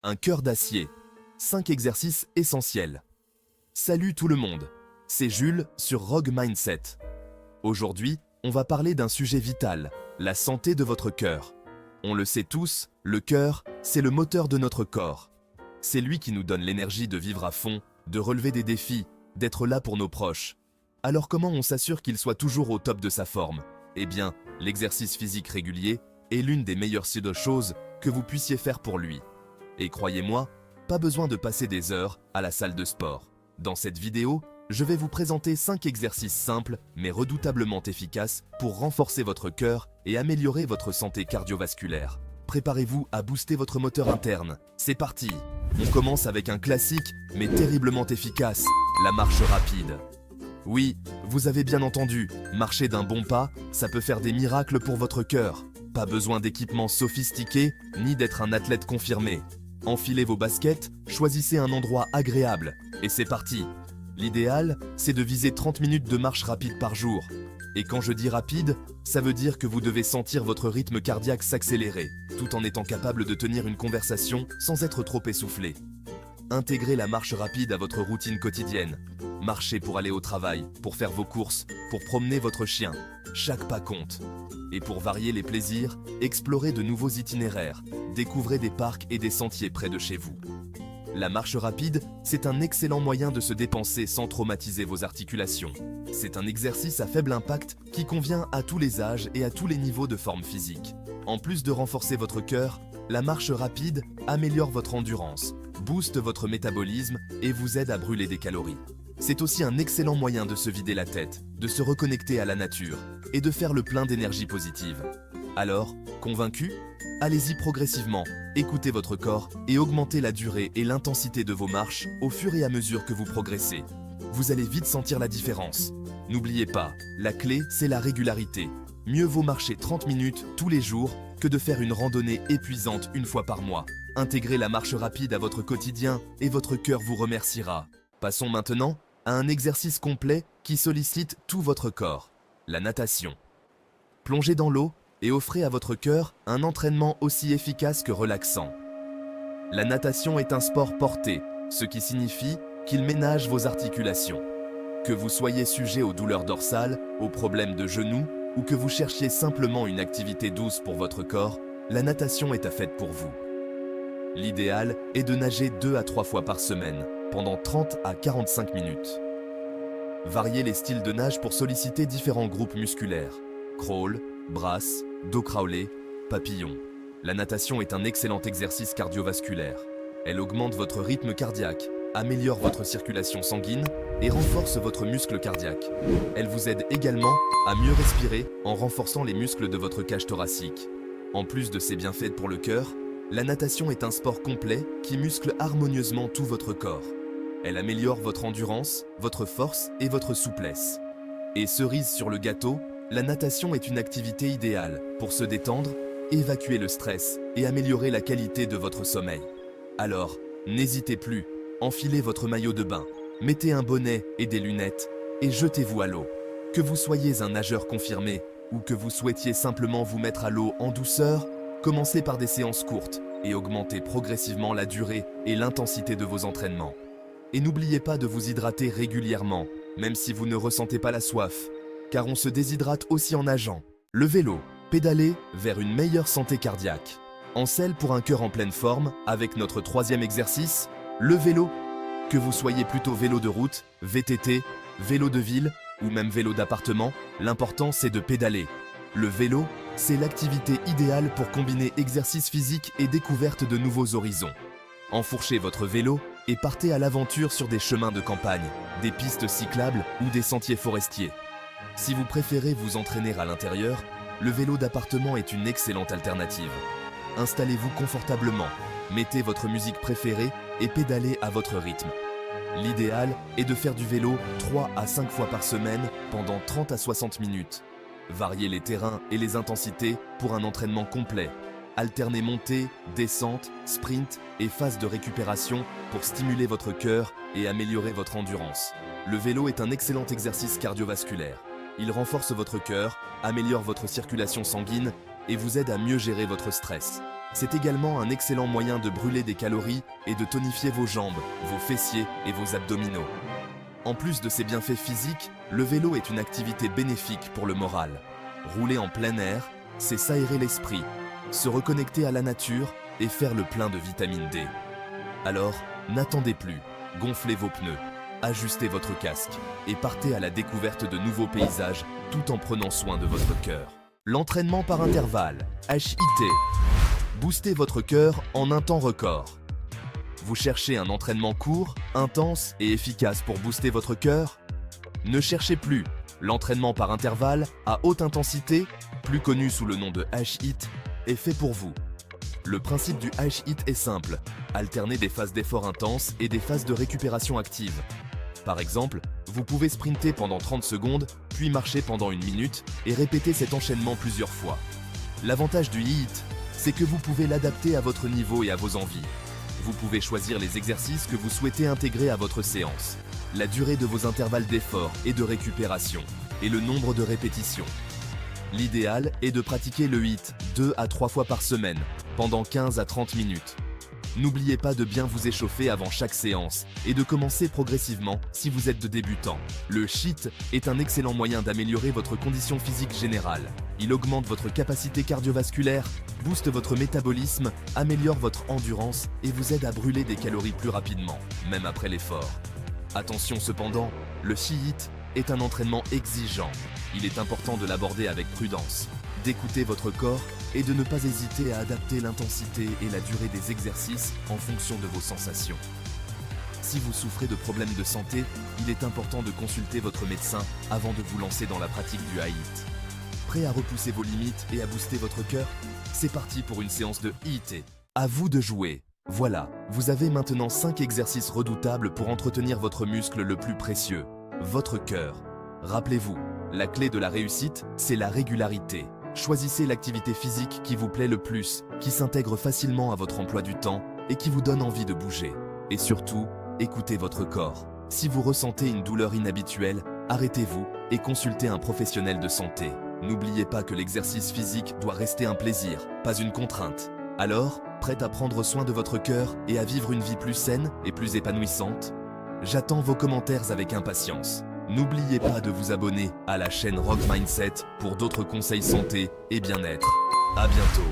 un cœur d'acier. 5 exercices essentiels. Salut tout le monde, c'est Jules sur Rogue Mindset. Aujourd'hui, on va parler d'un sujet vital, la santé de votre cœur. On le sait tous, le cœur, c'est le moteur de notre corps. C'est lui qui nous donne l'énergie de vivre à fond, de relever des défis, d'être là pour nos proches. Alors comment on s'assure qu'il soit toujours au top de sa forme? Eh bien, l'exercice physique régulier est l'une des meilleures choses que vous puissiez faire pour lui. Et croyez-moi, pas besoin de passer des heures à la salle de sport. Dans cette vidéo, je vais vous présenter 5 exercices simples mais redoutablement efficaces pour renforcer votre cœur et améliorer votre santé cardiovasculaire. Préparez-vous à booster votre moteur interne. C'est parti! On commence avec un classique mais terriblement efficace, la marche rapide. Oui, vous avez bien entendu, marcher d'un bon pas, ça peut faire des miracles pour votre cœur. Pas besoin d'équipements sophistiqués, ni d'être un athlète confirmé. Enfilez vos baskets, choisissez un endroit agréable, et c'est parti. L'idéal, c'est de viser 30 minutes de marche rapide par jour. Et quand je dis rapide, ça veut dire que vous devez sentir votre rythme cardiaque s'accélérer, tout en étant capable de tenir une conversation sans être trop essoufflé. Intégrez la marche rapide à votre routine quotidienne. Marchez pour aller au travail, pour faire vos courses, pour promener votre chien. Chaque pas compte. Et pour varier les plaisirs, explorez de nouveaux itinéraires. Découvrez des parcs et des sentiers près de chez vous. La marche rapide, c'est un excellent moyen de se dépenser sans traumatiser vos articulations. C'est un exercice à faible impact qui convient à tous les âges et à tous les niveaux de forme physique. En plus de renforcer votre cœur, la marche rapide améliore votre endurance, booste votre métabolisme et vous aide à brûler des calories. C'est aussi un excellent moyen de se vider la tête, de se reconnecter à la nature et de faire le plein d'énergie positive. Alors, convaincu? Allez-y progressivement, écoutez votre corps et augmentez la durée et l'intensité de vos marches au fur et à mesure que vous progressez. Vous allez vite sentir la différence. N'oubliez pas, la clé, c'est la régularité. Mieux vaut marcher 30 minutes tous les jours que de faire une randonnée épuisante une fois par mois. Intégrez la marche rapide à votre quotidien et votre cœur vous remerciera. Passons maintenant à un exercice complet qui sollicite tout votre corps, la natation. Plongez dans l'eau et offrez à votre cœur un entraînement aussi efficace que relaxant. La natation est un sport porté, ce qui signifie qu'il ménage vos articulations. Que vous soyez sujet aux douleurs dorsales, aux problèmes de genoux ou que vous cherchiez simplement une activité douce pour votre corps, la natation est faite pour vous. L'idéal est de nager 2 à 3 fois par semaine, pendant 30 à 45 minutes. Variez les styles de nage pour solliciter différents groupes musculaires. Crawl, brasse, dos crawlé, papillon. La natation est un excellent exercice cardiovasculaire. Elle augmente votre rythme cardiaque, améliore votre circulation sanguine et renforce votre muscle cardiaque. Elle vous aide également à mieux respirer en renforçant les muscles de votre cage thoracique. En plus de ses bienfaits pour le cœur, la natation est un sport complet qui muscle harmonieusement tout votre corps. Elle améliore votre endurance, votre force et votre souplesse. Et cerise sur le gâteau, la natation est une activité idéale pour se détendre, évacuer le stress et améliorer la qualité de votre sommeil. Alors, n'hésitez plus, enfilez votre maillot de bain, mettez un bonnet et des lunettes et jetez-vous à l'eau. Que vous soyez un nageur confirmé ou que vous souhaitiez simplement vous mettre à l'eau en douceur, commencez par des séances courtes et augmentez progressivement la durée et l'intensité de vos entraînements. Et n'oubliez pas de vous hydrater régulièrement, même si vous ne ressentez pas la soif, car on se déshydrate aussi en nageant. Le vélo, pédaler vers une meilleure santé cardiaque. En selle pour un cœur en pleine forme, avec notre 3e exercice, le vélo. Que vous soyez plutôt vélo de route, VTT, vélo de ville ou même vélo d'appartement, l'important c'est de pédaler. Le vélo, c'est l'activité idéale pour combiner exercice physique et découverte de nouveaux horizons. Enfourchez votre vélo et partez à l'aventure sur des chemins de campagne, des pistes cyclables ou des sentiers forestiers. Si vous préférez vous entraîner à l'intérieur, le vélo d'appartement est une excellente alternative. Installez-vous confortablement, mettez votre musique préférée et pédalez à votre rythme. L'idéal est de faire du vélo 3 à 5 fois par semaine pendant 30 à 60 minutes. Variez les terrains et les intensités pour un entraînement complet. Alternez montée, descente, sprint et phase de récupération pour stimuler votre cœur et améliorer votre endurance. Le vélo est un excellent exercice cardiovasculaire. Il renforce votre cœur, améliore votre circulation sanguine et vous aide à mieux gérer votre stress. C'est également un excellent moyen de brûler des calories et de tonifier vos jambes, vos fessiers et vos abdominaux. En plus de ses bienfaits physiques, le vélo est une activité bénéfique pour le moral. Rouler en plein air, c'est s'aérer l'esprit, se reconnecter à la nature et faire le plein de vitamine D. Alors, n'attendez plus, gonflez vos pneus, ajustez votre casque et partez à la découverte de nouveaux paysages tout en prenant soin de votre cœur. L'entraînement par intervalle, HIT. Boostez votre cœur en un temps record. Vous cherchez un entraînement court, intense et efficace pour booster votre cœur? Ne cherchez plus. L'entraînement par intervalle à haute intensité, plus connu sous le nom de HIT, est fait pour vous. Le principe du HIT est simple, alterner des phases d'effort intense et des phases de récupération active. Par exemple, vous pouvez sprinter pendant 30 secondes, puis marcher pendant 1 minute et répéter cet enchaînement plusieurs fois. L'avantage du HIIT, c'est que vous pouvez l'adapter à votre niveau et à vos envies. Vous pouvez choisir les exercices que vous souhaitez intégrer à votre séance, la durée de vos intervalles d'effort et de récupération, et le nombre de répétitions. L'idéal est de pratiquer le HIIT 2 à 3 fois par semaine, pendant 15 à 30 minutes. N'oubliez pas de bien vous échauffer avant chaque séance et de commencer progressivement si vous êtes de débutant. Le HIIT est un excellent moyen d'améliorer votre condition physique générale. Il augmente votre capacité cardiovasculaire, booste votre métabolisme, améliore votre endurance et vous aide à brûler des calories plus rapidement, même après l'effort. Attention cependant, le HIIT est un entraînement exigeant. Il est important de l'aborder avec prudence, d'écouter votre corps et de ne pas hésiter à adapter l'intensité et la durée des exercices en fonction de vos sensations. Si vous souffrez de problèmes de santé, il est important de consulter votre médecin avant de vous lancer dans la pratique du HIIT. Prêt à repousser vos limites et à booster votre cœur? C'est parti pour une séance de HIIT. À vous de jouer. Voilà, vous avez maintenant 5 exercices redoutables pour entretenir votre muscle le plus précieux, votre cœur. Rappelez-vous, la clé de la réussite, c'est la régularité. Choisissez l'activité physique qui vous plaît le plus, qui s'intègre facilement à votre emploi du temps et qui vous donne envie de bouger. Et surtout, écoutez votre corps. Si vous ressentez une douleur inhabituelle, arrêtez-vous et consultez un professionnel de santé. N'oubliez pas que l'exercice physique doit rester un plaisir, pas une contrainte. Alors, prête à prendre soin de votre cœur et à vivre une vie plus saine et plus épanouissante? J'attends vos commentaires avec impatience. N'oubliez pas de vous abonner à la chaîne Rock Mindset pour d'autres conseils santé et bien-être. À bientôt.